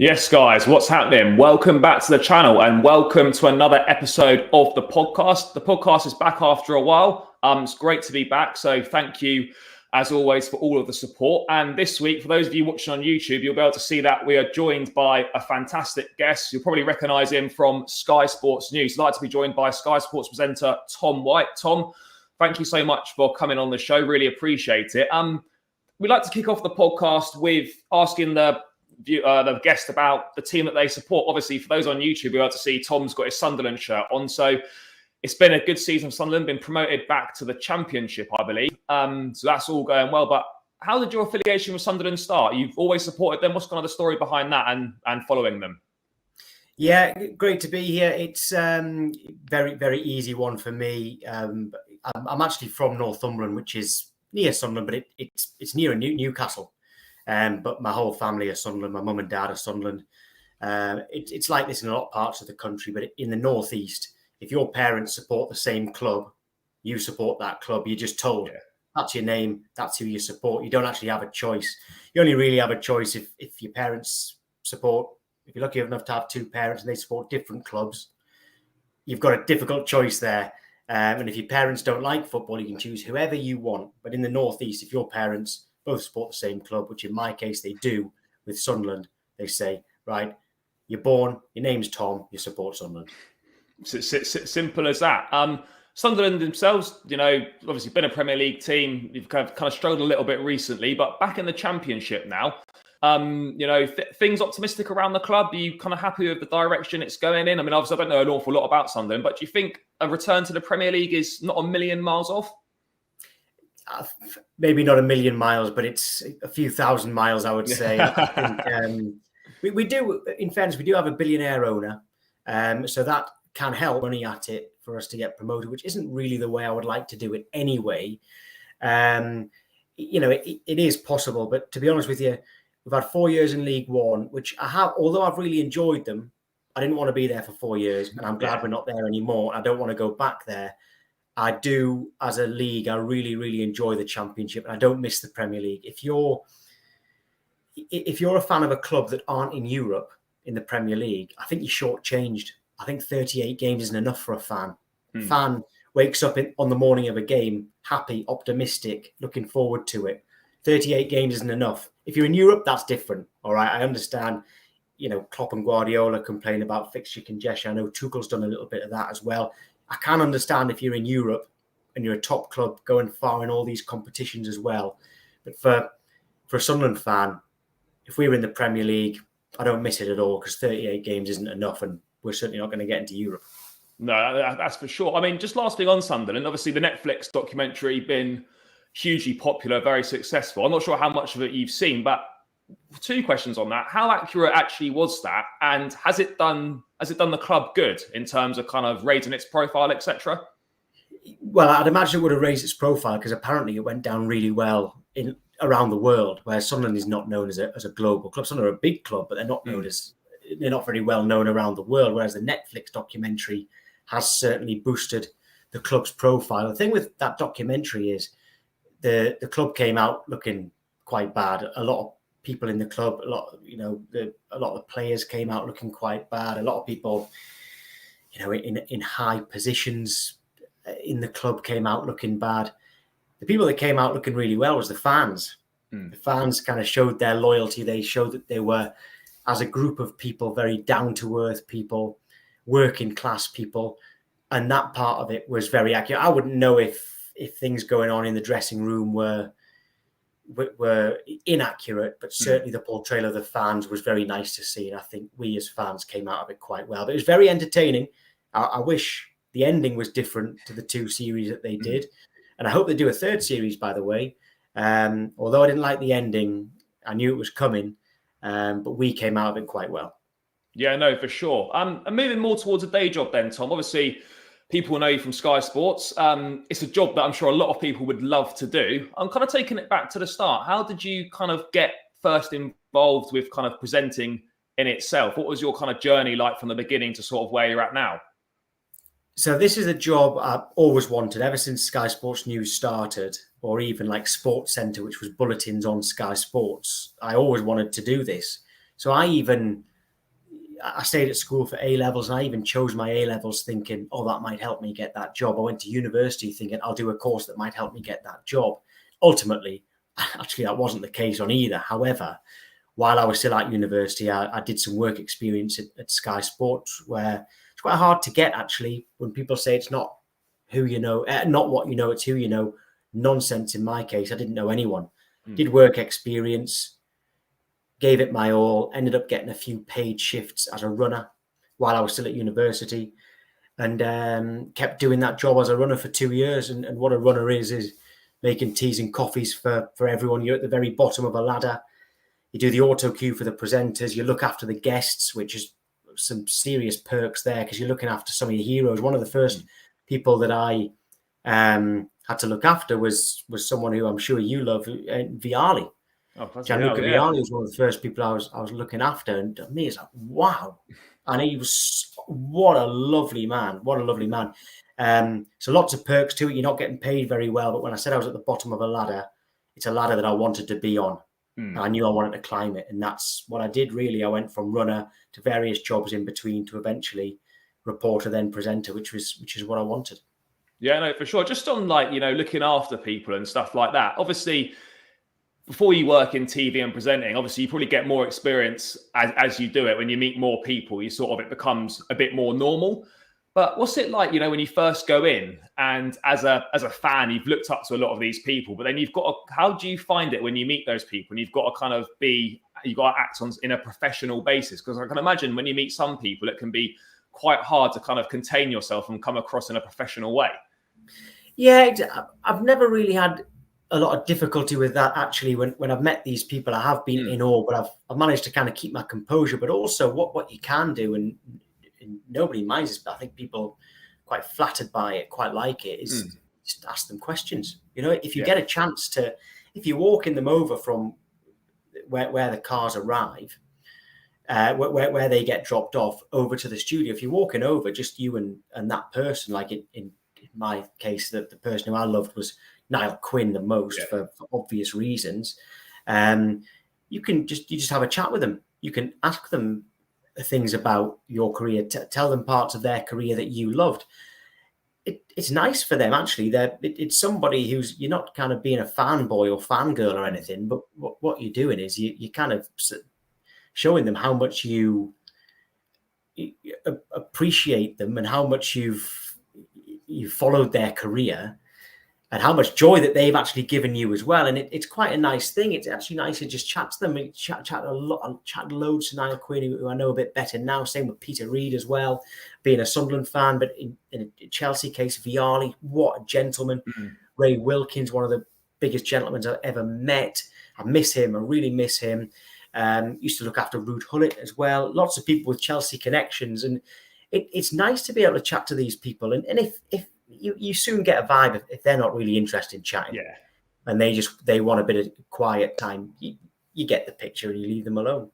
Yes, guys, what's happening? Welcome back to the channel and welcome to another episode of the podcast. The podcast is back after a while. It's great to be back. So thank you, as always, for all of the support. And this week, for those of you watching on YouTube, you'll be able to see that we are joined by a fantastic guest. You'll probably recognize him from Sky Sports News. I'd like to be joined by Sky Sports presenter Tom White. Tom, thank you so much for coming on the show. Really appreciate it. We'd like to kick off the podcast with asking the guest about the team that they support. Obviously, for those on YouTube, we're able to see Tom's got his Sunderland shirt on. So it's been a good season for Sunderland, been promoted back to the Championship, I believe. So that's all going well. But how did your affiliation with Sunderland start? You've always supported them. What's kind of the story behind that and following them? Yeah, great to be here. It's very, very easy one for me. I'm actually from Northumberland, which is near Sunderland, but it's near Newcastle. But my whole family are Sunderland. My mum and dad are Sunderland. It's like this in a lot of parts of the country, but in the northeast, if your parents support the same club, you support that club. You're just told that's your name, that's who you support. You don't actually have a choice. You only really have a choice if your parents support. If you're lucky enough to have two parents and they support different clubs, you've got a difficult choice there. And if your parents don't like football, you can choose whoever you want. But in the northeast, if your parents both support the same club, which in my case they do with Sunderland, they say, right, you're born, your name's Tom, you support Sunderland. Simple as that. Sunderland themselves, obviously been a Premier League team. You've kind of struggled a little bit recently, but back in the Championship now. Things optimistic around the club. Are you kind of happy with the direction it's going in? I mean, obviously I don't know an awful lot about Sunderland, but do you think a return to the Premier League is not a million miles off? Maybe not a million miles, but it's a few thousand miles, I would say. I think, we do, in fairness, we do have a billionaire owner. So that can help money at it for us to get promoted, which isn't really the way I would like to do it anyway. It is possible, but to be honest with you, we've had 4 years in League One, which I have, although I've really enjoyed them, I didn't want to be there for 4 years, and I'm glad we're not there anymore. I don't want to go back there. I do, as a league, I really, really enjoy the Championship, and I don't miss the Premier League. If you're a fan of a club that aren't in Europe, in the Premier League, I think you're shortchanged. I think 38 games isn't enough for a fan. Fan wakes up on the morning of a game, happy, optimistic, looking forward to it. 38 games isn't enough. If you're in Europe, that's different. All right, I understand. Klopp and Guardiola complain about fixture congestion. I know Tuchel's done a little bit of that as well. I can understand if you're in Europe and you're a top club going far in all these competitions as well. But for a Sunderland fan, if we were in the Premier League, I don't miss it at all because 38 games isn't enough and we're certainly not going to get into Europe. No, that's for sure. I mean, just last thing on Sunderland, obviously the Netflix documentary been hugely popular, very successful. I'm not sure how much of it you've seen, but two questions on that. How accurate actually was that? And has it done the club good in terms of kind of raising its profile, etc.? Well, I'd imagine it would have raised its profile because apparently it went down really well around the world, where Sunderland is not known as a global club. Sunderland are a big club, but they're not known they're not very well known around the world. Whereas the Netflix documentary has certainly boosted the club's profile. The thing with that documentary is the club came out looking quite bad. A lot of people in the club, a lot of the players came out looking quite bad. A lot of people, in high positions in the club came out looking bad. The people that came out looking really well was the fans. The fans kind of showed their loyalty. They showed that they were, as a group of people, very down-to-earth people, working class people. And that part of it was very accurate. I wouldn't know if things going on in the dressing room were inaccurate, but certainly the portrayal of the fans was very nice to see. And I think we as fans came out of it quite well. But it was very entertaining. I wish the ending was different to the two series that they did. And I hope they do a third series, by the way. Although I didn't like the ending, I knew it was coming. But we came out of it quite well. Yeah, no, for sure. And moving more towards a day job then, Tom. Obviously, people know you from Sky Sports. It's a job that I'm sure a lot of people would love to do. I'm kind of taking it back to the start. How did you kind of get first involved with kind of presenting in itself? What was your kind of journey like from the beginning to sort of where you're at now? So this is a job I've always wanted ever since Sky Sports News started, or even like Sports Centre, which was bulletins on Sky Sports. I always wanted to do this. So I even I stayed at school for A-levels, and I even chose my A-levels thinking, oh, that might help me get that job. I went to university thinking I'll do a course that might help me get that job. Ultimately, actually, that wasn't the case on either. However, while I was still at university, I did some work experience at Sky Sports, where it's quite hard to get, actually, when people say it's not who you know, not what you know, it's who you know. Nonsense in my case. I didn't know anyone. Did work experience, gave it my all, ended up getting a few paid shifts as a runner while I was still at university, and kept doing that job as a runner for 2 years. And what a runner is making teas and coffees for everyone. You're at the very bottom of a ladder. You do the auto cue for the presenters. You look after the guests, which is some serious perks there because you're looking after some of your heroes. One of the first people that I had to look after was someone who I'm sure you love, Vialli. Gianluca Vialli was one of the first people I was looking after, and to me, it's like, wow. And he was, what a lovely man. What a lovely man. So lots of perks to it. You're not getting paid very well, but when I said I was at the bottom of a ladder, it's a ladder that I wanted to be on. I knew I wanted to climb it, and that's what I did, really. I went from runner to various jobs in between to eventually reporter, then presenter, which is what I wanted. Yeah, no, for sure. Just on looking after people and stuff like that. Obviously, before you work in TV and presenting, obviously you probably get more experience as you do it. When you meet more people, it becomes a bit more normal. But what's it like, when you first go in and as a fan, you've looked up to a lot of these people, but then how do you find it when you meet those people and you've got to act in a professional basis? Because I can imagine when you meet some people, it can be quite hard to kind of contain yourself and come across in a professional way. Yeah, I've never really had a lot of difficulty with that, actually. When I've met these people, I have been in awe, but I've managed to kind of keep my composure. But also what you can do, and nobody minds this, but I think people quite flattered by it, quite like it, is just ask them questions. If you get a chance to, if you're walking them over from where the cars arrive, where they get dropped off over to the studio, if you're walking over, just you and that person, like in my case, the person who I loved was Niall Quinn the most, for obvious reasons. You just have a chat with them. You can ask them things about your career, tell them parts of their career that you loved. It's nice for them, actually. It's somebody who's, you're not kind of being a fanboy or fangirl or anything, but what you're doing is you kind of showing them how much you appreciate them and how much you've followed their career and how much joy that they've actually given you as well. And it's quite a nice thing. It's actually nice to just chat to them. I chat loads to Niall Quinn, who I know a bit better now. Same with Peter Reid as well, being a Sunderland fan, but in a Chelsea case, Vialli, what a gentleman. Ray Wilkins, one of the biggest gentlemen I've ever met. I miss him. I really miss him. Used to look after Ruud Gullit as well. Lots of people with Chelsea connections. And it's nice to be able to chat to these people. And if you soon get a vibe if they're not really interested in chatting, and they want a bit of quiet time, you get the picture and you leave them alone.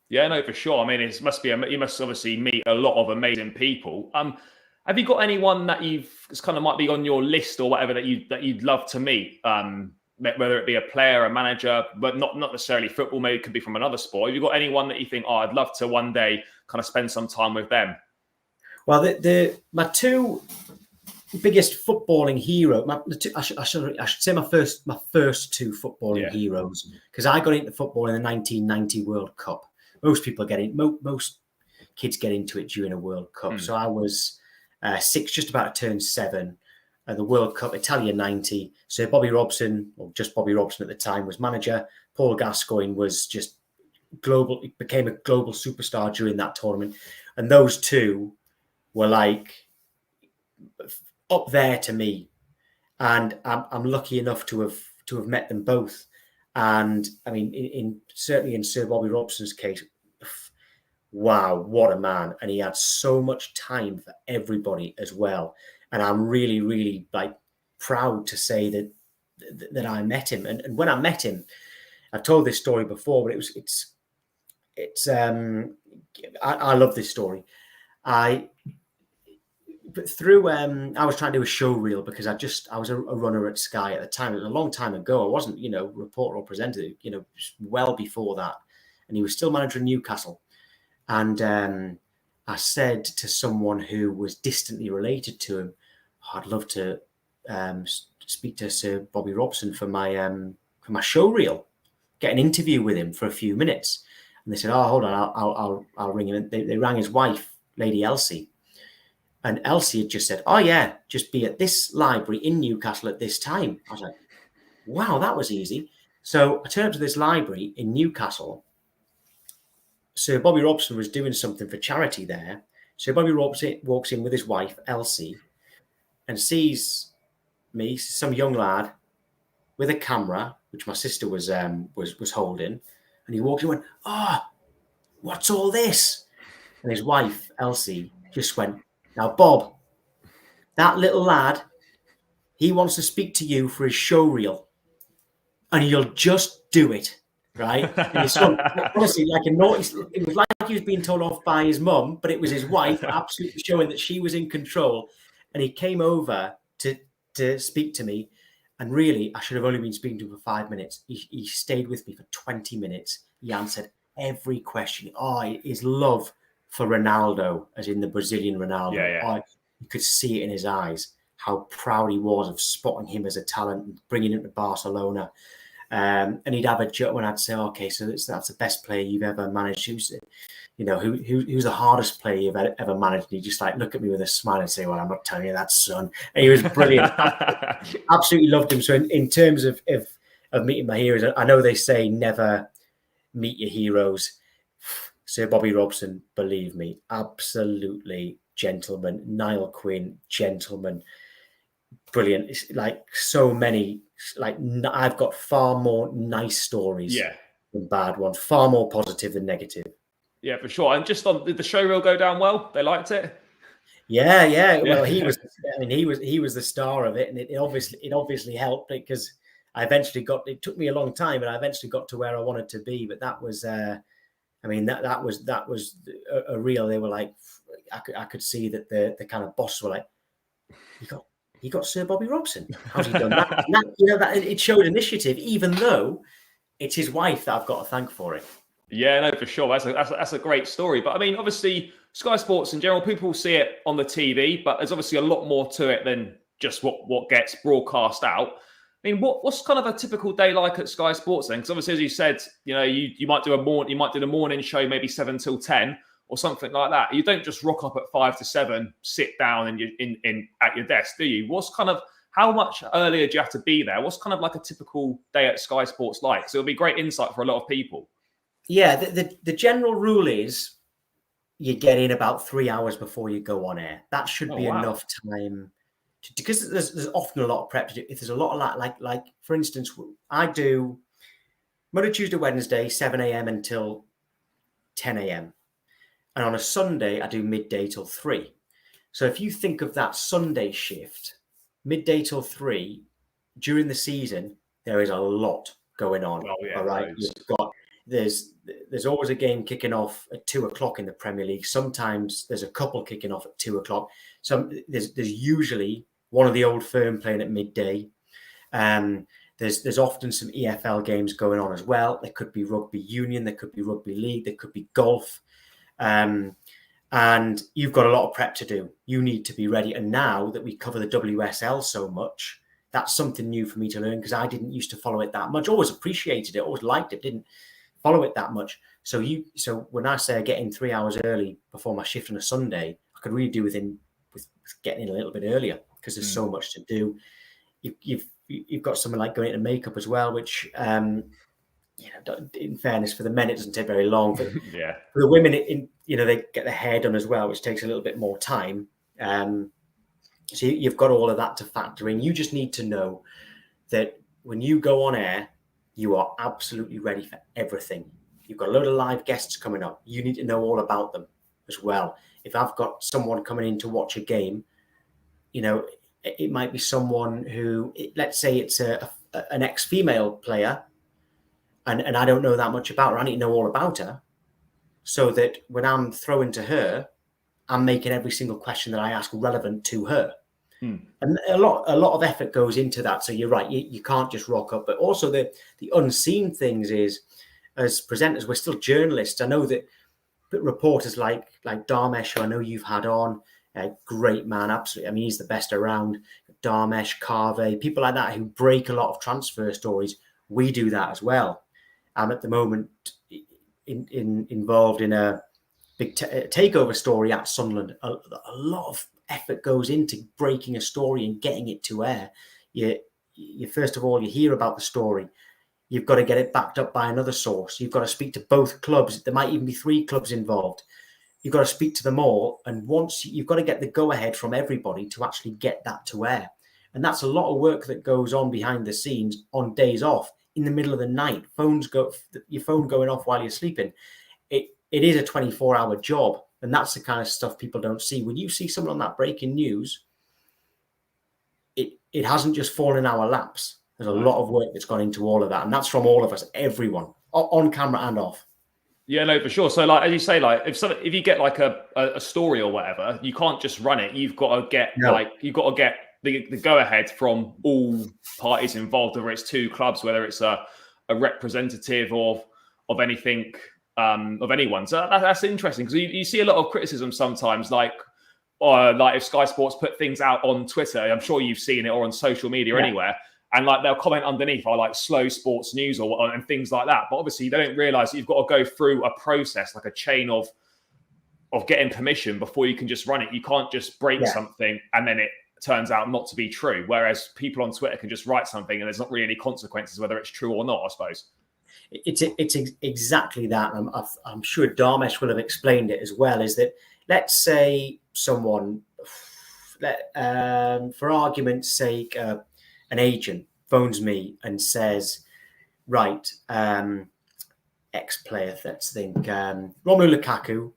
Yeah, no, for sure. I mean, you must obviously meet a lot of amazing people. Have you got anyone that might be on your list or whatever that you'd love to meet? Whether it be a player, a manager, but not necessarily football. Maybe it could be from another sport. Have you got anyone that you think, I'd love to one day kind of spend some time with them? Well, my two biggest footballing hero. I should say my first two footballing heroes, because I got into football in the 1990 World Cup. Most kids get into it during a World Cup. So I was 6, just about to turn 7. The World Cup, Italia 90. So Bobby Robson, or just Bobby Robson at the time, was manager. Paul Gascoigne was just global. He became a global superstar during that tournament, and those two were like up there to me, and I'm lucky enough to have met them both. And I mean, certainly in Sir Bobby Robson's case, wow, what a man! And he had so much time for everybody as well. And I'm really, really proud to say that I met him. And when I met him, I've told this story before, but I love this story. I was trying to do a show reel because I was a runner at Sky at the time. It was a long time ago. I wasn't, reporter or presenter, well before that. And he was still manager of Newcastle. And I said to someone who was distantly related to him, I'd love to speak to Sir Bobby Robson for my show reel, get an interview with him for a few minutes. And they said, "Oh, hold on, I'll ring him." And they rang his wife, Lady Elsie, and Elsie had just said, "Oh yeah, just be at this library in Newcastle at this time." I was like, "Wow, that was easy." So I turned up to this library in Newcastle. Sir Bobby Robson was doing something for charity there. So Bobby Robson walks in with his wife, Elsie, and sees me, some young lad with a camera, which my sister was holding. And he walked in and went, "Oh, what's all this?" And his wife, Elsie, just went, "Now, Bob, that little lad, he wants to speak to you for his show reel. And you'll just do it." Right? And his son, honestly, it was like he was being told off by his mum, but it was his wife absolutely showing that she was in control. And he came over to speak to me. And really, I should have only been speaking to him for 5 minutes. He stayed with me for 20 minutes. He answered every question. Oh, his love for Ronaldo, as in the Brazilian Ronaldo. Yeah. Oh, you could see it in his eyes, how proud he was of spotting him as a talent and bringing him to Barcelona. And he'd have a joke when I'd say, "Okay, so that's the best player you've ever managed. Who's the hardest player you've ever managed?" And he'd just look at me with a smile and say, "Well, I'm not telling you that, son." And he was brilliant. Absolutely loved him. So in terms of meeting my heroes, I know they say never meet your heroes. Sir Bobby Robson, believe me, absolutely gentleman. Niall Quinn, gentleman. Brilliant. It's so many, I've got far more nice stories than bad ones, far more positive than negative. Yeah, for sure. And just did the show reel go down well? They liked it? Yeah. Well, he was the star of it, and it obviously helped because I eventually it took me a long time, but I eventually got to where I wanted to be. But that was, that was a reel. They were like, I could see that the kind of bosses were like, "You got Sir Bobby Robson. How's he done that?" That it showed initiative, even though it's his wife that I've got to thank for it. Yeah, no, for sure. That's a great story. But I mean, obviously, Sky Sports in general, people see it on the TV, but there's obviously a lot more to it than just what gets broadcast out. I mean, what's kind of a typical day like at Sky Sports then? Because obviously, as you said, you might do the morning show, maybe 7 till 10 or something like that. You don't just rock up at 5 to 7, sit down and at your desk, do you? How much earlier do you have to be there? What's kind of like a typical day at Sky Sports like? So it'll be great insight for a lot of people. Yeah, the general rule is you get in about 3 hours before you go on air. That should be enough time because there's often a lot of prep to do. If there's a lot of like for instance, I do Monday, Tuesday, Wednesday, 7 a.m. until 10 a.m. And on a Sunday, I do midday till 3. So if you think of that Sunday shift, midday till 3, during the season, there is a lot going on. Oh, yeah, all right. There's always a game kicking off at 2 o'clock in the Premier League. Sometimes there's a couple kicking off at 2 o'clock. There's usually one of the old firm playing at midday. There's often some EFL games going on as well. There could be rugby union, there could be rugby league, there could be golf. And you've got a lot of prep to do. You need to be ready. And now that we cover the WSL so much, that's something new for me to learn because I didn't used to follow it that much. Always appreciated it, always liked it, didn't follow it that much. So when I say I get in 3 hours early before my shift on a Sunday, I could really do with getting in a little bit earlier because there's so much to do. You've got something like going into makeup as well, which in fairness, for the men, it doesn't take very long. But for the women, they get their hair done as well, which takes a little bit more time. So you've got all of that to factor in. You just need to know that when you go on air, you are absolutely ready for everything. You've got a load of live guests coming up. You need to know all about them as well. If I've got someone coming in to watch a game, it might be someone who, let's say it's an ex-female player, and I don't know that much about her. I need to know all about her so that when I'm throwing to her, I'm making every single question that I ask relevant to her. And a lot of effort goes into that. So you're right, you can't just rock up. But also the unseen things is, as presenters, we're still journalists. I know that but reporters like Dharmesh, who I know you've had on, a great man, absolutely. I mean, he's the best around. Dharmesh, Carve, people like that who break a lot of transfer stories. We do that as well. I'm at the moment involved in a big takeover story at Sunderland. A lot of effort goes into breaking a story and getting it to air. You first of all, you hear about the story. You've got to get it backed up by another source. You've got to speak to both clubs. There might even be 3 clubs involved. You've got to speak to them all. And once you've got to get the go-ahead from everybody to actually get that to air. And that's a lot of work that goes on behind the scenes on days off, in the middle of the night, your phone going off while you're sleeping. It is a 24-hour job. And that's the kind of stuff people don't see. When you see someone on that breaking news, it hasn't just fallen in our laps. There's a lot of work that's gone into all of that. And that's from all of us, everyone, on camera and off. Yeah, no, for sure. So, like as you say, like if you get like a story or whatever, you can't just run it. You've got to get the go ahead from all parties involved, whether it's 2 clubs, whether it's a representative of anything, of anyone. So that's interesting, because you see a lot of criticism sometimes, like if Sky Sports put things out on Twitter, I'm sure you've seen it, or on social media anywhere. And like they'll comment underneath, or like slow sports news and things like that. But obviously, they don't realise that you've got to go through a process, like a chain of getting permission before you can just run it. You can't just break something and then it turns out not to be true. Whereas people on Twitter can just write something and there's not really any consequences whether it's true or not, I suppose. It's exactly that. I'm sure Dharmesh will have explained it as well. Is that, let's say someone, for argument's sake, an agent phones me and says, right, ex-player, let's think, Romelu Lukaku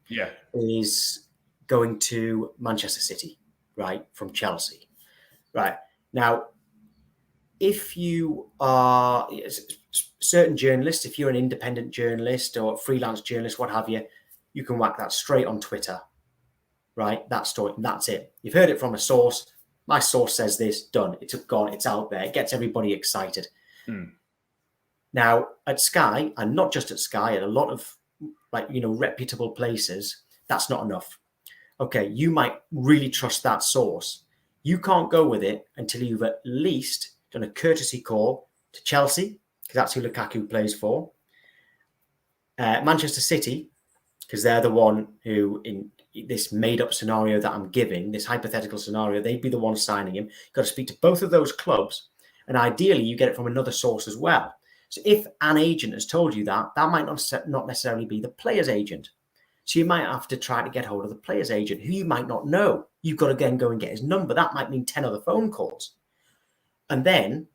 is going to Manchester City, right, from Chelsea. Right. Now, if you are certain journalists, if you're an independent journalist or freelance journalist, what have you, you can whack that straight on Twitter, right? That story, that's it. You've heard it from a source. My source says this, done. It's gone. It's out there. It gets everybody excited. Now, at Sky, and not just at Sky, at a lot of reputable places, that's not enough. Okay, you might really trust that source. You can't go with it until you've at least done a courtesy call to Chelsea, because that's who Lukaku plays for. Manchester City, because they're the one who, in this made-up scenario that I'm giving, this hypothetical scenario, they'd be the one signing him. You've got to speak to both of those clubs, and ideally you get it from another source as well. So if an agent has told you that might not necessarily be the player's agent. So you might have to try to get hold of the player's agent, who you might not know. You've got to again go and get his number. That might mean 10 other phone calls. And then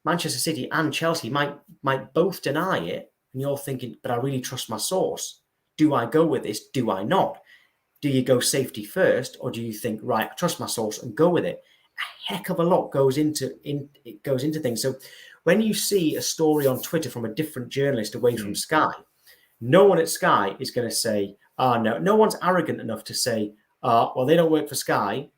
Manchester City and Chelsea might both deny it, and you're thinking, but I really trust my source. Do I go with this? Do I not? Do you go safety first, or do you think, right, I trust my source and go with it? A heck of a lot goes into things. So when you see a story on Twitter from a different journalist away from Sky, no one at Sky is going to say, no one's arrogant enough to say, well, they don't work for Sky,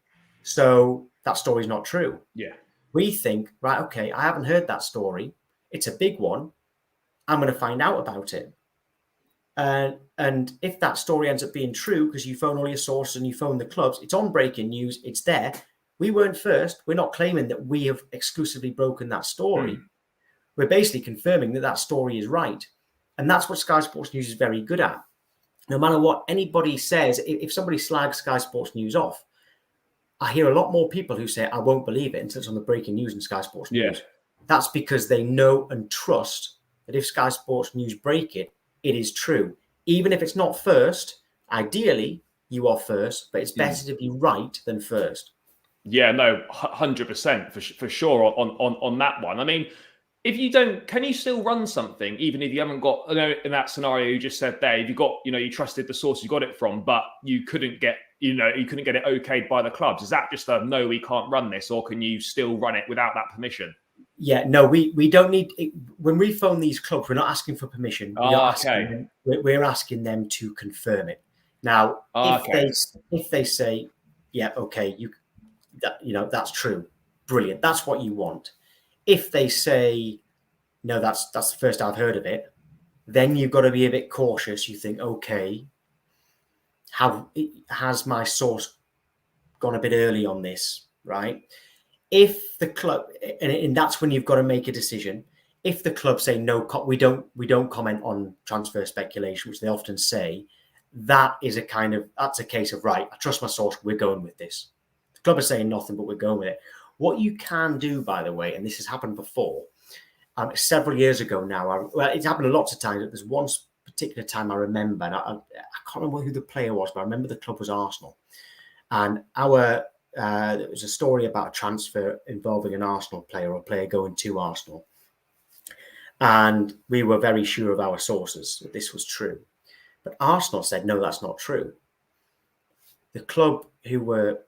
so that story's not true. Yeah. We think, right, okay, I haven't heard that story. It's a big one. I'm going to find out about it. And if that story ends up being true, because you phone all your sources and you phone the clubs, it's on breaking news, it's there. We weren't first. We're not claiming that we have exclusively broken that story. We're basically confirming that story is right. And that's what Sky Sports News is very good at. No matter what anybody says, if somebody slags Sky Sports News off, I hear a lot more people who say, I won't believe it until it's on the breaking news in Sky Sports News. That's because they know and trust that if Sky Sports News break it, it is true. Even if it's not first, ideally you are first, but it's better to be right than first. Yeah, no, 100% for sure on that one. I mean, if you don't, can you still run something even if you haven't got, in that scenario you just said there, if you got, you trusted the source you got it from, but you couldn't get it okayed by the clubs? Is that just a no, we can't run this, or can you still run it without that permission? Yeah, no, we don't need it. When we phone these clubs, we're not asking for permission. We're asking them to confirm it. Now, if they say, yeah, okay, that's true, brilliant, that's what you want. If they say, no, that's the first I've heard of it, then you've got to be a bit cautious. You think, okay, has my source gone a bit early on this, right? If the club, and that's when you've got to make a decision. If the club say no, we don't comment on transfer speculation, which they often say, that's a case of, right, I trust my source, we're going with this. The club is saying nothing, but we're going with it. What you can do, by the way, and this has happened before, several years ago now, it's happened lots of times. There's one particular time I remember, and I can't remember who the player was, but I remember the club was Arsenal. And there was a story about a transfer involving an Arsenal player or a player going to Arsenal. And we were very sure of our sources that this was true. But Arsenal said, no, that's not true. The club who were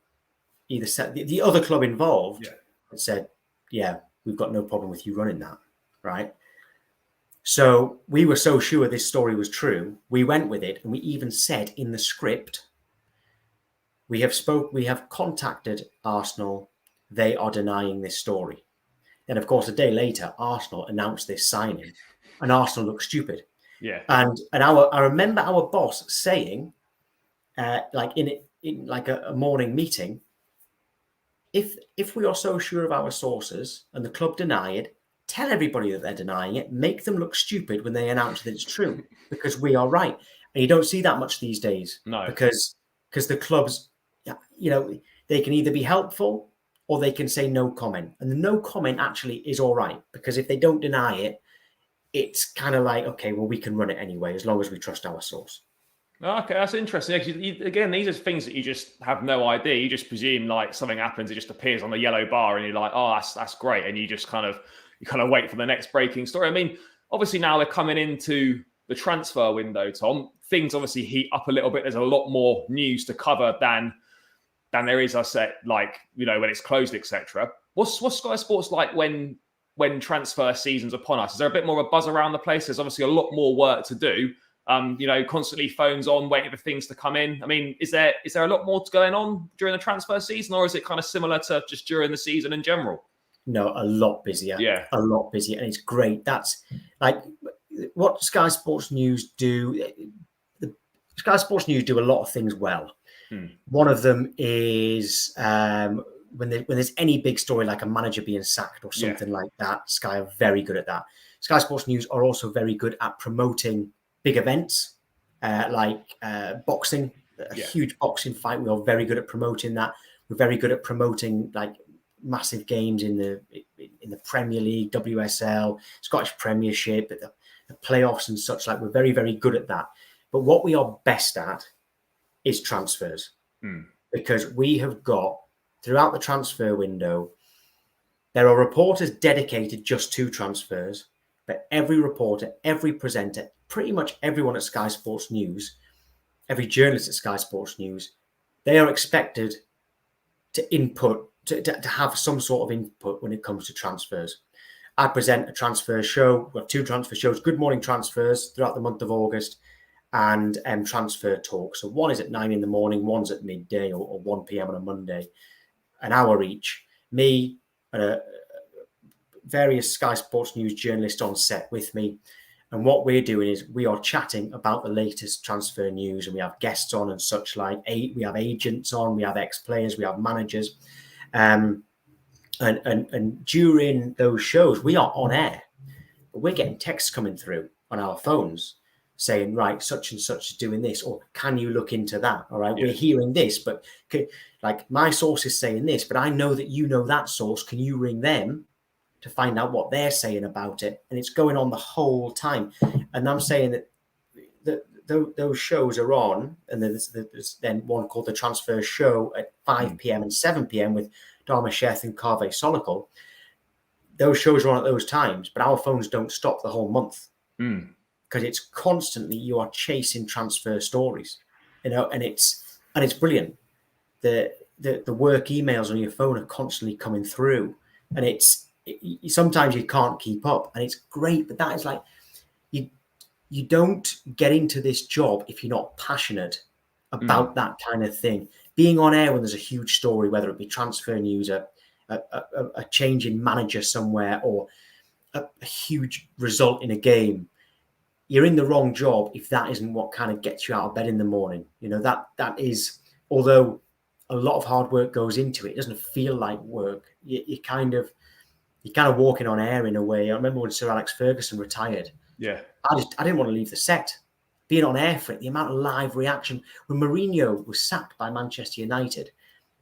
either said, the other club involved had said, yeah, we've got no problem with you running that, right? So we were so sure this story was true, we went with it, and we even said in the script, we have contacted Arsenal, they are denying this story. Then, of course, a day later, Arsenal announced this signing, and Arsenal looked stupid. Yeah. And I remember our boss saying, like in a morning meeting, if we are so sure of our sources and the club deny it, tell everybody that they're denying it, make them look stupid when they announce that it's true, because we are right. And you don't see that much these days. No. Because the clubs, they can either be helpful or they can say no comment. And the no comment actually is all right, because if they don't deny it, it's kind of like, okay, well, we can run it anyway, as long as we trust our source. Okay, that's interesting. Again, these are things that you just have no idea. You just presume like something happens, it just appears on the yellow bar, and you're like, oh, that's great. And you just kind of wait for the next breaking story. I mean, obviously now they're coming into the transfer window, Tom. Things obviously heat up a little bit. There's a lot more news to cover than there is, I said, like, when it's closed, etc. What's Sky Sports like when transfer season's upon us? Is there a bit more of a buzz around the place? There's obviously a lot more work to do. Constantly phones on, waiting for things to come in. I mean, is there a lot more going on during the transfer season, or is it kind of similar to just during the season in general? No, a lot busier. Yeah, a lot busier, and it's great. That's like what Sky Sports News do. The Sky Sports News do a lot of things well. One of them is when there's any big story like a manager being sacked or something like that. Sky are very good at that. Sky Sports News are also very good at promoting big events like boxing, a huge boxing fight. We are very good at promoting that. We're very good at promoting like massive games in the Premier League, WSL, Scottish Premiership, the playoffs and such. Like, we're very, very good at that. But what we are best at is transfers, because we have got, throughout the transfer window, there are reporters dedicated just to transfers, but every reporter, every presenter, pretty much everyone at Sky Sports News, every journalist at Sky Sports News, they are expected to input, to have some sort of input when it comes to transfers. I present a transfer show. We've got 2 transfer shows, Good Morning Transfers, throughout the month of August, and Transfer Talk. So one is at 9 in the morning, one's at midday or 1 p.m. on a Monday, an hour each. Me and various Sky Sports News journalists on set with me. And what we're doing is we are chatting about the latest transfer news, and we have guests on and such like. We have agents on, we have ex-players, we have managers. And during those shows, we are on air, but we're getting texts coming through on our phones saying, right, such and such is doing this, or can you look into that? All right, we're hearing this, but like my source is saying this, but I know that you know that source. Can you ring them to find out what they're saying about it? And it's going on the whole time. And I'm saying that those shows are on, and there's then one called The Transfer Show at 5 p.m. and 7 p.m. with Dharma Sheth and Kaveh Solokol. Those shows are on at those times, but our phones don't stop the whole month, because it's constantly, you are chasing transfer stories, and it's brilliant. The work emails on your phone are constantly coming through, and sometimes you can't keep up, and it's great. But that is like, you don't get into this job if you're not passionate about that kind of thing. Being on air when there's a huge story, whether it be transfer news, a change in manager somewhere, or a huge result in a game, you're in the wrong job if that isn't what kind of gets you out of bed in the morning. That is, although a lot of hard work goes into it, it doesn't feel like work. You're kind of walking on air in a way. I remember when Sir Alex Ferguson retired. Yeah. I didn't want to leave the set. Being on air for it, the amount of live reaction. When Mourinho was sacked by Manchester United,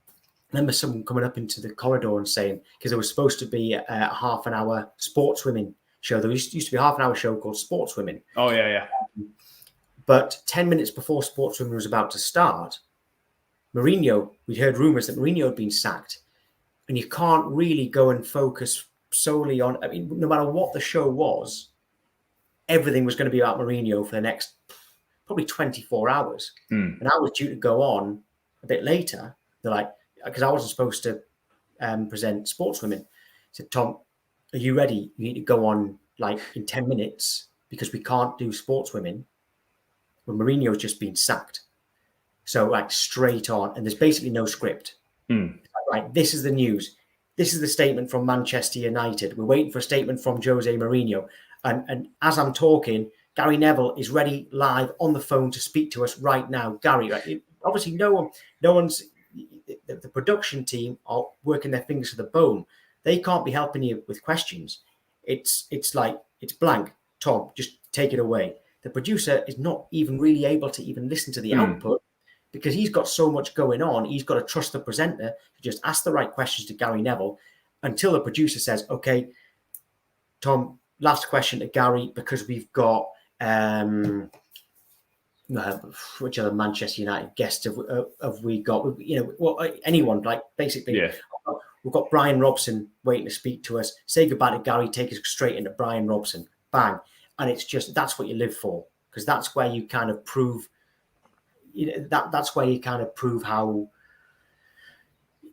I remember someone coming up into the corridor and saying, because there was supposed to be a half an hour sportswomen show. There used to be a half an hour show called Sportswomen. Oh, yeah. But 10 minutes before Sportswomen was about to start, Mourinho, we'd heard rumours that Mourinho had been sacked. And you can't really go and focus solely on, I mean, no matter what the show was, everything was going to be about Mourinho for the next probably 24 hours. And I was due to go on a bit later. They're like, because I wasn't supposed to present Sportswomen. I said, Tom, are you ready? You need to go on like in 10 minutes because we can't do Sportswomen when Mourinho's just been sacked. So like straight on, and there's basically no script. Right, this is the news. This is the statement from Manchester United. We're waiting for a statement from Jose Mourinho. And as I'm talking, Gary Neville is ready live on the phone to speak to us right now. Gary, right? Obviously no one's, the production team are working their fingers to the bone. They can't be helping you with questions. It's like, it's blank. Tom, just take it away. The producer is not even really able to even listen to the output because he's got so much going on. He's got to trust the presenter to just ask the right questions to Gary Neville until the producer says, okay, Tom, last question to Gary, because we've got which other Manchester United guests have we got? Anyone, like basically. Yeah. We've got Brian Robson waiting to speak to us. Say goodbye to Gary, take us straight into Brian Robson. Bang. And it's just, that's what you live for, because that's where you kind of prove, that's where you kind of prove how,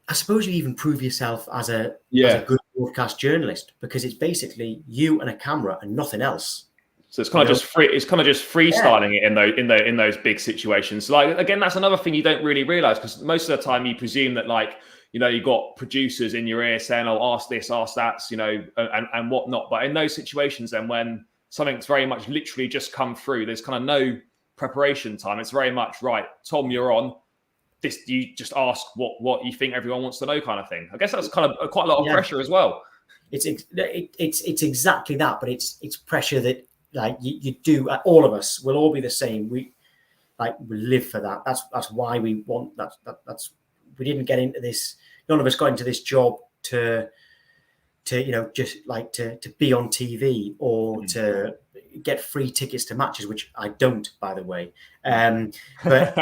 I suppose you even prove yourself as a good broadcast journalist, because it's basically you and a camera and nothing else. So it's kind of just free. It's kind of just freestyling it in those big situations. Like again, that's another thing you don't really realize, because most of the time you presume that you've got producers in your ear saying, "Oh, ask this, ask that," and whatnot. But in those situations, then when something's very much literally just come through, there's kind of no preparation time. It's very much right. Tom, you're on. This, you just ask what you think everyone wants to know, kind of thing. I guess that's kind of quite a lot of pressure as well. It's exactly that, but it's pressure that like you do. All of us will all be the same. We live for that. That's why we want that's we didn't get into this. None of us got into this job to just like to be on TV or to get free tickets to matches, which I don't, by the way. But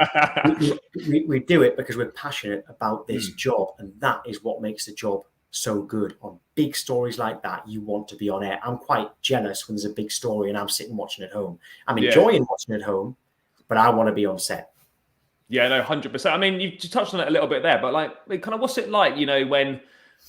we do it because we're passionate about this job, and that is what makes the job so good. On big stories like that, you want to be on air. I'm quite jealous when there's a big story and I'm sitting watching at home. I'm enjoying watching at home, but I want to be on set. Yeah, no, 100%. I mean, you touched on it a little bit there, but kind of what's it like,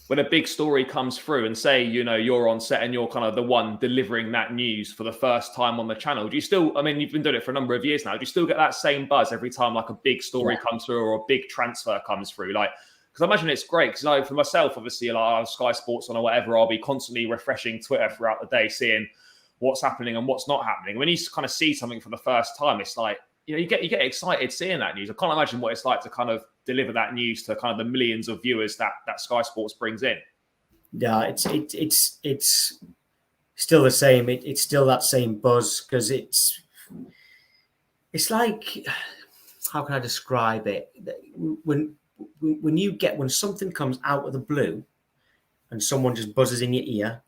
when a big story comes through and say, you're on set and you're kind of the one delivering that news for the first time on the channel. Do you still, I mean, you've been doing it for a number of years now. Do you still get that same buzz every time like a big story comes through or a big transfer comes through? Because I imagine it's great. Because for myself, obviously, I have Sky Sports on or whatever, I'll be constantly refreshing Twitter throughout the day, seeing what's happening and what's not happening. When you kind of see something for the first time, it's like, you get excited seeing that news. I can't imagine what it's like to kind of deliver that news to kind of the millions of viewers that Sky Sports brings in. Yeah, it's still the same. It's still that same buzz, because it's like, how can I describe it? When something comes out of the blue and someone just buzzes in your ear,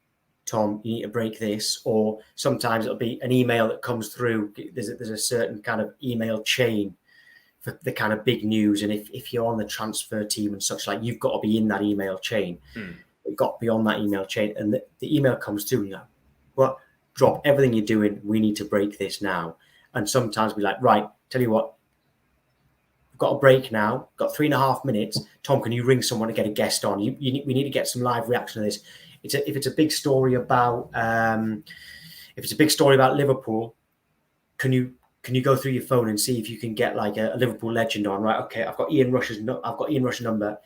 Tom, you need to break this. Or sometimes it'll be an email that comes through. There's a certain kind of email chain for the kind of big news. And if you're on the transfer team and such, like, you've got to be in that email chain. You've got to be on that email chain. And the email comes through and you're like, well, drop everything you're doing. We need to break this now. And sometimes we're like, right, tell you what, we've got a break now. Got 3.5 minutes. Tom, can you ring someone to get a guest on? We need to get some live reaction to this. If it's a big story about Liverpool, can you go through your phone and see if you can get like a Liverpool legend on? Right, okay, I've got Ian Rush's number.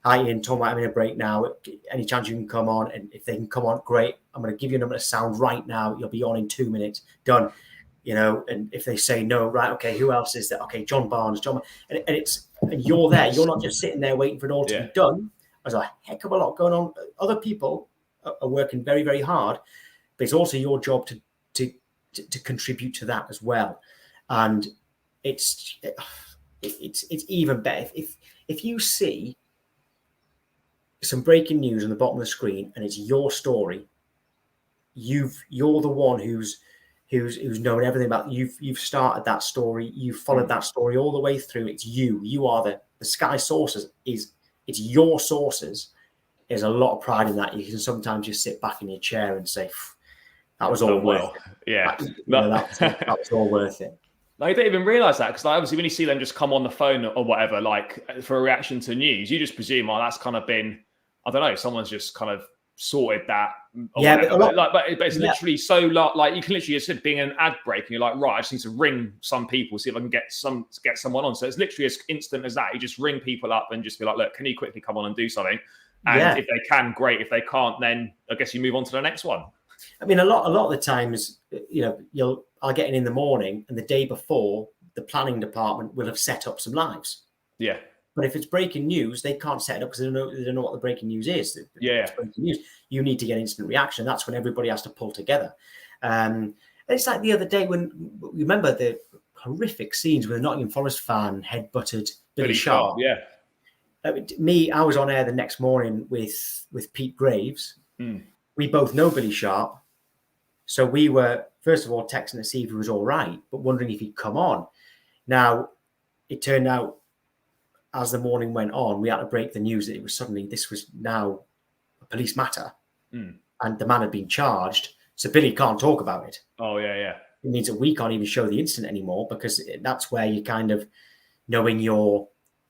Hi Ian, Tom, I'm in a break now. Any chance you can come on? And if they can come on, great. I'm going to give you a number to sound right now. You'll be on in 2 minutes. Done. and if they say no, right, okay, who else is there? Okay, John Barnes, and you're there. You're not just sitting there waiting for it all to be done. There's a heck of a lot going on. Other people are working very, very hard, but it's also your job to contribute to that as well. And it's even better if you see some breaking news on the bottom of the screen and it's your story. You're the one who's known everything about you've started that story, you've followed that story all the way through. It's you are the Sky sources, it's your sources. There's a lot of pride in that. You can sometimes just sit back in your chair and say, that was all worth it. Yeah, that was all worth it. I don't even realise that, because obviously when you see them just come on the phone or whatever, like for a reaction to news, you just presume, that's kind of been, I don't know, someone's just kind of sorted that. But it's literally so like you can literally just sit being an ad break and you're like, right, I just need to ring some people, see if I can get someone on. So it's literally as instant as that. You just ring people up and just be like, look, can you quickly come on and do something? And if they can, great. If they can't, then I guess you move on to the next one. I mean, a lot of the times, I'll get in the morning, and the day before, the planning department will have set up some lives. Yeah. But if it's breaking news, they can't set it up because they don't know what the breaking news is. It's breaking news. You need to get instant reaction. That's when everybody has to pull together. And it's like the other day when, remember the horrific scenes where the Nottingham Forest fan headbutted Billy Sharp. Yeah. I was on air the next morning with Pete Graves. We both know Billy Sharp. So we were, first of all, texting to see if he was all right, but wondering if he'd come on. Now, it turned out, as the morning went on, we had to break the news that this was now a police matter. And the man had been charged. So Billy can't talk about it. Oh, yeah. It means that we can't even show the incident anymore, because that's where you kind of, knowing your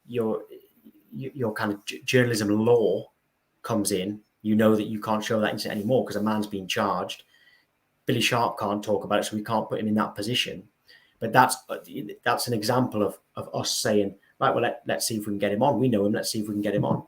kind of journalism law comes in. You know that you can't show that incident anymore because a man's been charged. Billy Sharp can't talk about it, so we can't put him in that position. But that's an example of us saying, right, well, let's see if we can get him on. We know him. Let's see if we can get him on.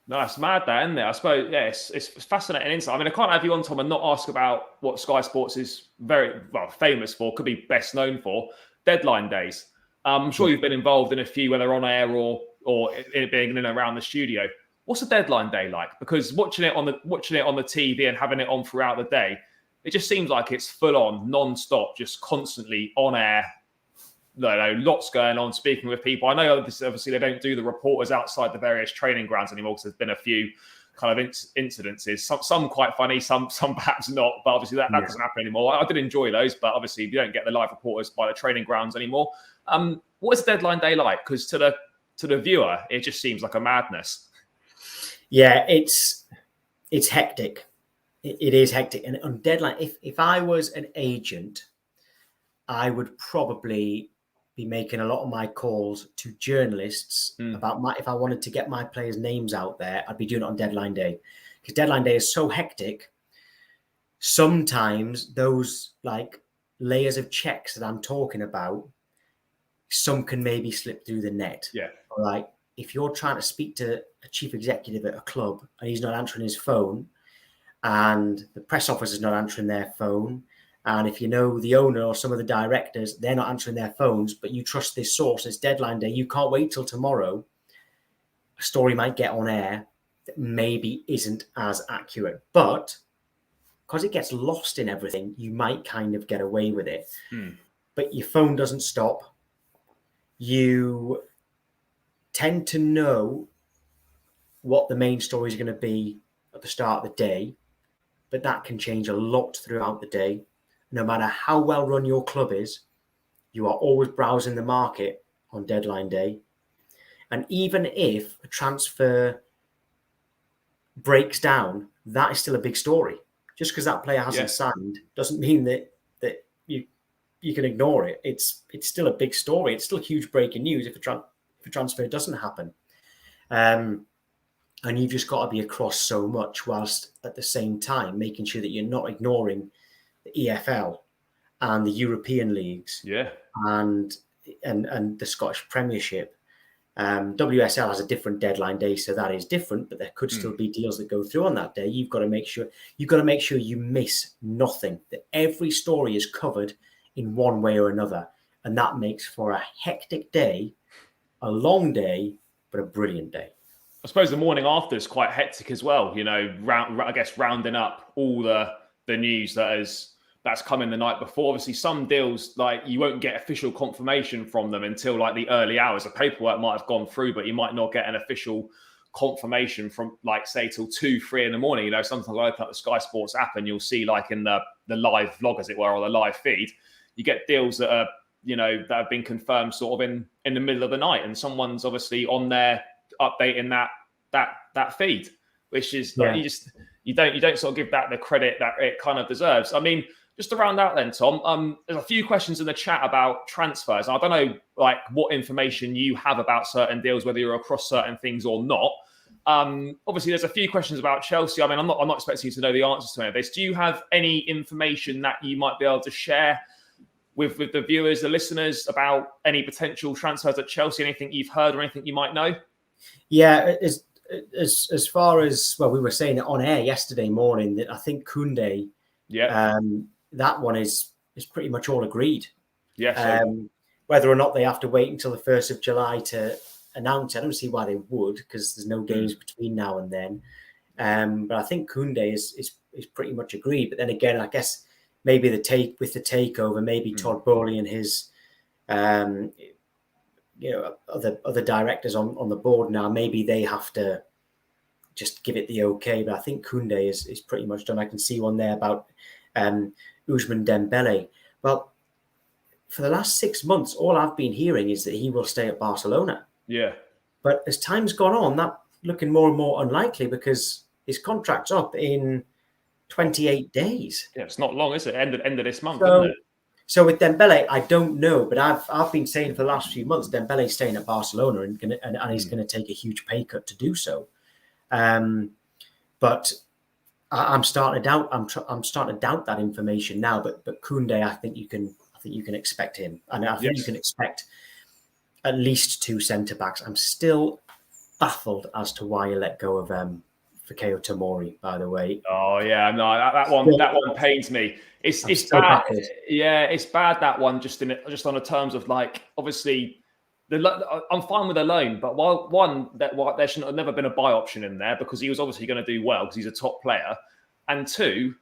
No, it's mad that, isn't it? I suppose, it's fascinating insight. I mean, I can't have you on, Tom, and not ask about what Sky Sports is very famous for, could be best known for, deadline days. I'm sure you've been involved in a few, whether on air or it being in and around the studio. What's a deadline day like? Because watching it on the TV and having it on throughout the day, it just seems like it's full on, non-stop, just constantly on air. Lots going on, speaking with people. I know obviously they don't do the reporters outside the various training grounds anymore, because there's been a few kind of incidences. Some quite funny, some perhaps not. But obviously that doesn't happen anymore. I did enjoy those, but obviously you don't get the live reporters by the training grounds anymore. What is deadline day like? Because to the viewer, it just seems like a madness. Yeah, it's hectic. It is hectic. And on deadline, if I was an agent, I would probably be making a lot of my calls to journalists about if I wanted to get my players' names out there, I'd be doing it on deadline day, because deadline day is so hectic. Sometimes those like layers of checks that I'm talking about, some can maybe slip through the net. Yeah. Like if you're trying to speak to a chief executive at a club and he's not answering his phone, and the press office is not answering their phone, and if you know the owner or some of the directors, they're not answering their phones, but you trust this source, it's deadline day, you can't wait till tomorrow, a story might get on air that maybe isn't as accurate. But because it gets lost in everything, you might kind of get away with it. But your phone doesn't stop. You tend to know what the main story is going to be at the start of the day, but that can change a lot throughout the day. No matter how well run your club is, you are always browsing the market on deadline day. And even if a transfer breaks down, that is still a big story. Just because that player hasn't signed doesn't mean that you can ignore it. It's still a big story. It's still huge breaking news if a transfer doesn't happen. And you've just got to be across so much, whilst at the same time making sure that you're not ignoring the EFL and the European leagues, and the Scottish Premiership. WSL has a different deadline day, so that is different. But there could still be deals that go through on that day. You've got to make sure you miss nothing. That every story is covered in one way or another. And that makes for a hectic day, a long day, but a brilliant day. I suppose the morning after is quite hectic as well. I guess rounding up all the news that's come in the night before. Obviously, some deals, like, you won't get official confirmation from them until like the early hours. The paperwork might have gone through, but you might not get an official confirmation from, like, say, till 2-3 in the morning. Sometimes I open up the Sky Sports app and you'll see, like, in the live vlog, as it were, or the live feed, you get deals that are, that have been confirmed sort of in the middle of the night, and someone's obviously on there updating that feed, which is like, you don't sort of give that the credit that it kind of deserves. I mean, just around that then, Tom, there's a few questions in the chat about transfers. I don't know, like, what information you have about certain deals, whether you're across certain things or not. Obviously, there's a few questions about Chelsea. I mean, I'm not expecting you to know the answers to any of this. Do you have any information that you might be able to share with the viewers, the listeners, about any potential transfers at Chelsea? Anything you've heard or anything you might know? Yeah, as far as, well, we were saying it on air yesterday morning that I think Koundé, that one is pretty much all agreed. Yes. Whether or not they have to wait until the 1st of July to announce, I don't see why they would, because there's no games between now and then. But I think Koundé is pretty much agreed. But then again, I guess maybe the takeover, maybe Todd Bowley and his other directors on the board now, maybe they have to just give it the okay. But I think Koundé is pretty much done. I can see one there about Ousmane Dembele. Well, for the last 6 months, all I've been hearing is that he will stay at Barcelona. Yeah. But as time's gone on, that's looking more and more unlikely, because his contract's up in 28 days. Yeah, it's not long, is it? End of this month, isn't it? So with Dembele, I don't know, but I've been saying for the last few months, Dembele's staying at Barcelona and he's going to take a huge pay cut to do so. But I'm starting to doubt. I'm starting to doubt that information now. But Koundé, I think you can expect him, and I think you can expect at least 2 centre backs. I'm still baffled as to why you let go of Fikayo Tomori, by the way. Oh yeah, no, that one pains me. It's bad. Yeah, it's bad, that one. Just on the terms of, like, obviously, I'm fine with a loan, but there should have never been a buy option in there, because he was obviously going to do well because he's a top player. And 2,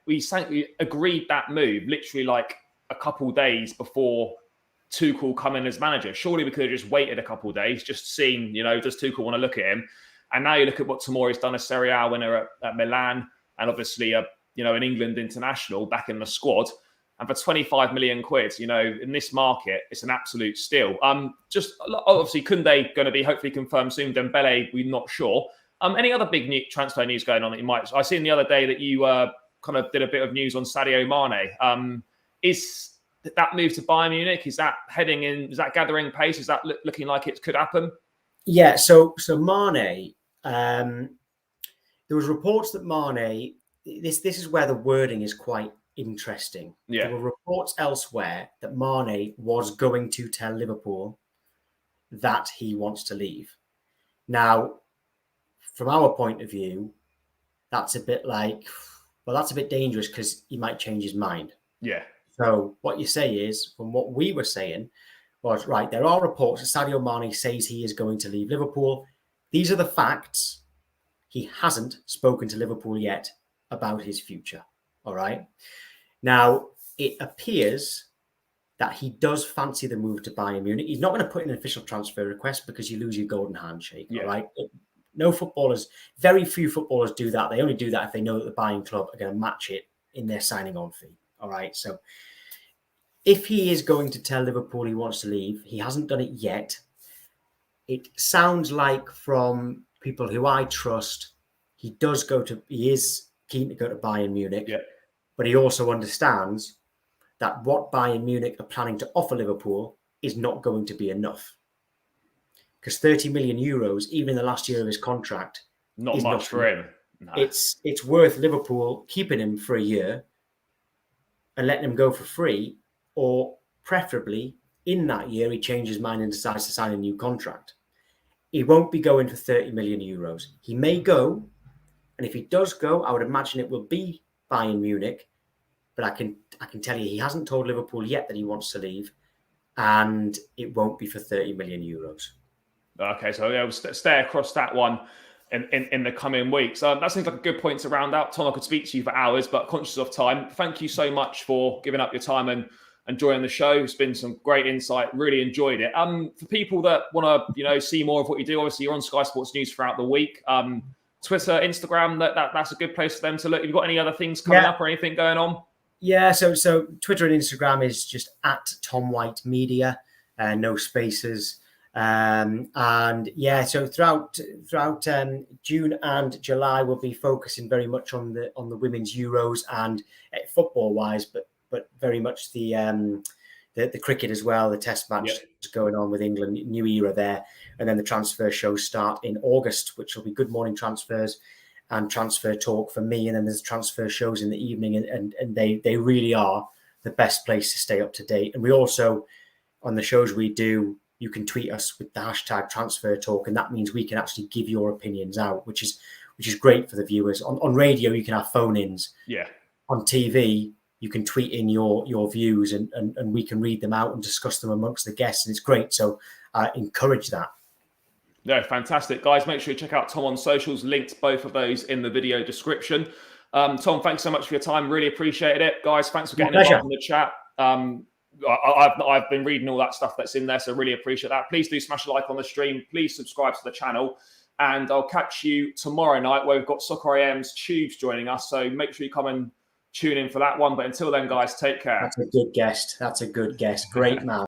we agreed that move literally like a couple days before Tuchel come in as manager. Surely we could have just waited a couple of days, just seen, does Tuchel want to look at him? And now you look at what Tomori's done, a Serie A winner at Milan, and obviously an England international back in the squad. And for 25 million quid, in this market, it's an absolute steal. Just obviously Koundé going to be hopefully confirmed soon. Dembele, we're not sure. Any other big transfer news going on that you might? I seen the other day that you kind of did a bit of news on Sadio Mane. Is that move to Bayern Munich, is that heading in? Is that gathering pace? Is that looking like it could happen? Yeah. So Mane. There was reports that Mane. This is where the wording is quite interesting. Yeah. There were reports elsewhere that Mane was going to tell Liverpool that he wants to leave. Now, from our point of view, that's a bit dangerous, because he might change his mind. Yeah. So what you say is, from what we were saying, was, right, there are reports that Sadio Mane says he is going to leave Liverpool. These are the facts. He hasn't spoken to Liverpool yet about his future. All right. Now, it appears that he does fancy the move to Bayern Munich. He's not going to put in an official transfer request, because you lose your golden handshake. Yeah. All right. Very few footballers do that. They only do that if they know that the buying club are going to match it in their signing on fee. All right. So if he is going to tell Liverpool he wants to leave, he hasn't done it yet. It sounds like, from people who I trust, he is keen to go to Bayern Munich. Yeah. But he also understands that what Bayern Munich are planning to offer Liverpool is not going to be enough. Because 30 million euros, even in the last year of his contract, not much for him. No. It's worth Liverpool keeping him for a year and letting him go for free, or preferably in that year he changes his mind and decides to sign a new contract. He won't be going for 30 million euros. He may go, and if he does go, I would imagine it will be Bayern Munich. but I can tell you he hasn't told Liverpool yet that he wants to leave, and it won't be for 30 million euros. Okay, so yeah, we'll stay across that one in the coming weeks. That seems like a good point to round out. Tom, I could speak to you for hours, but conscious of time, thank you so much for giving up your time and joining the show. It's been some great insight. Really enjoyed it. For people that want to, see more of what you do, obviously you're on Sky Sports News throughout the week. Twitter, Instagram, that's a good place for them to look. Have you got any other things coming up or anything going on? Yeah, so Twitter and Instagram is just at Tom White Media, no spaces. And yeah, so throughout June and July, we'll be focusing very much on the women's Euros and football wise, but very much the cricket as well. The Test match going on with England, new era there, and then the transfer shows start in August, which will be Good Morning Transfers and Transfer Talk for me, and then there's transfer shows in the evening, and they really are the best place to stay up to date. And we also, on the shows we do, you can tweet us with the hashtag Transfer Talk, and that means we can actually give your opinions out, which is great for the viewers. On radio, you can have phone-ins. Yeah. On TV, you can tweet in your views, and we can read them out and discuss them amongst the guests, and it's great. So I encourage that. No, fantastic. Guys, make sure you check out Tom on socials. Linked both of those in the video description. Tom, thanks so much for your time. Really appreciated it. Guys, thanks for getting involved in the chat. I've been reading all that stuff that's in there, so really appreciate that. Please do smash a like on the stream. Please subscribe to the channel. And I'll catch you tomorrow night where we've got Soccer AM's Tubes joining us. So make sure you come and tune in for that one. But until then, guys, take care. That's a good guest. Great man.